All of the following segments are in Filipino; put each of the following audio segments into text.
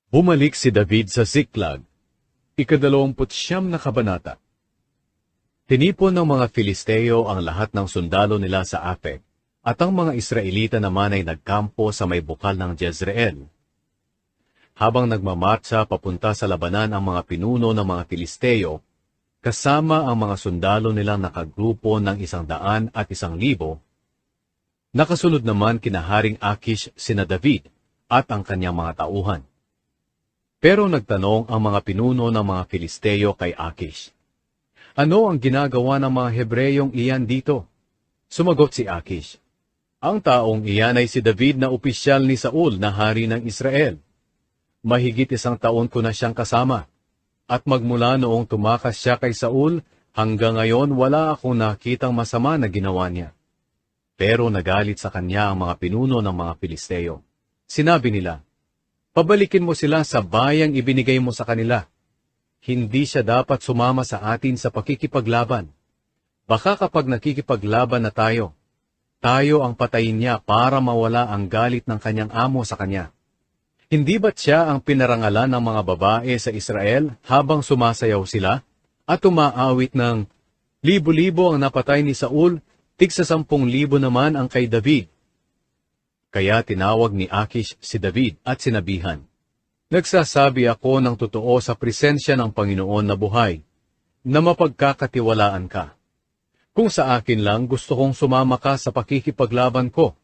Bumalik si David sa Ziklag, 29 na kabanata. Tinipon ng mga Filisteo ang lahat ng sundalo nila sa Afek, at ang mga Israelita naman ay nagkampo sa may bukal ng Jezreel. Habang nagmamartsa papunta sa labanan ang mga pinuno ng mga Filisteo, kasama ang mga sundalo nilang nakagrupo ng 100 at 1,000, nakasunod naman kina Haring Akish sina David at ang kanyang mga tauhan. Pero nagtanong ang mga pinuno ng mga Filisteo kay Akish, "Ano ang ginagawa ng mga Hebreyong iyan dito?" Sumagot si Akish, "Ang taong iyan ay si David na opisyal ni Saul na hari ng Israel. Mahigit 1 taon ko na siyang kasama, at magmula noong tumakas siya kay Saul, hanggang ngayon wala akong nakitang masama na ginawa niya." Pero nagalit sa kanya ang mga pinuno ng mga Filisteo. Sinabi nila, "Pabalikin mo sila sa bayang ibinigay mo sa kanila. Hindi siya dapat sumama sa atin sa pakikipaglaban. Baka kapag nakikipaglaban na tayo ang patayin niya para mawala ang galit ng kanyang amo sa kanya. Hindi ba't siya ang pinarangalan ng mga babae sa Israel habang sumasayaw sila at umaawit ng libo-libo ang napatay ni Saul, tigsa 10,000 naman ang kay David?" Kaya tinawag ni Akish si David at sinabihan, "Nagsasabi ako ng totoo sa presensya ng Panginoon na buhay, na mapagkakatiwalaan ka. Kung sa akin lang gusto kong sumama ka sa pakikipaglaban ko,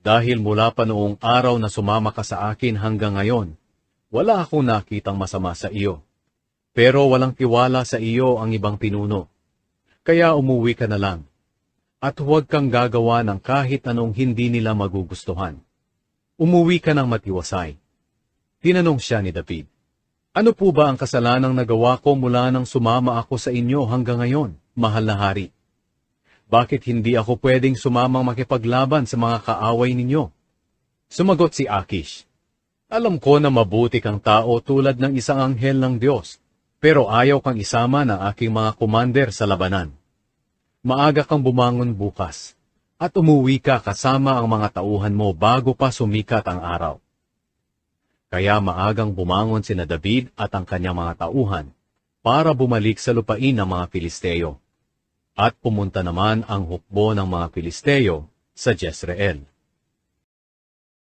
dahil mula pa noong araw na sumama ka sa akin hanggang ngayon, wala akong nakitang masama sa iyo. Pero walang tiwala sa iyo ang ibang pinuno. Kaya umuwi ka na lang, at huwag kang gagawa ng kahit anong hindi nila magugustuhan. Umuwi ka ng matiwasay." Tinanong siya ni David, "Ano po ba ang kasalanang nagawa ko mula nang sumama ako sa inyo hanggang ngayon, mahal na hari? Bakit hindi ako pwedeng sumamang makipaglaban sa mga kaaway ninyo?" Sumagot si Akish, "Alam ko na mabuti kang tao tulad ng isang anghel ng Diyos, pero ayaw kang isama ng aking mga komander sa labanan. Maaga kang bumangon bukas, at umuwi ka kasama ang mga tauhan mo bago pa sumikat ang araw." Kaya maagang bumangon sina David at ang kanyang mga tauhan para bumalik sa lupain ng mga Filisteo. At pumunta naman ang hukbo ng mga Filisteo sa Jezreel.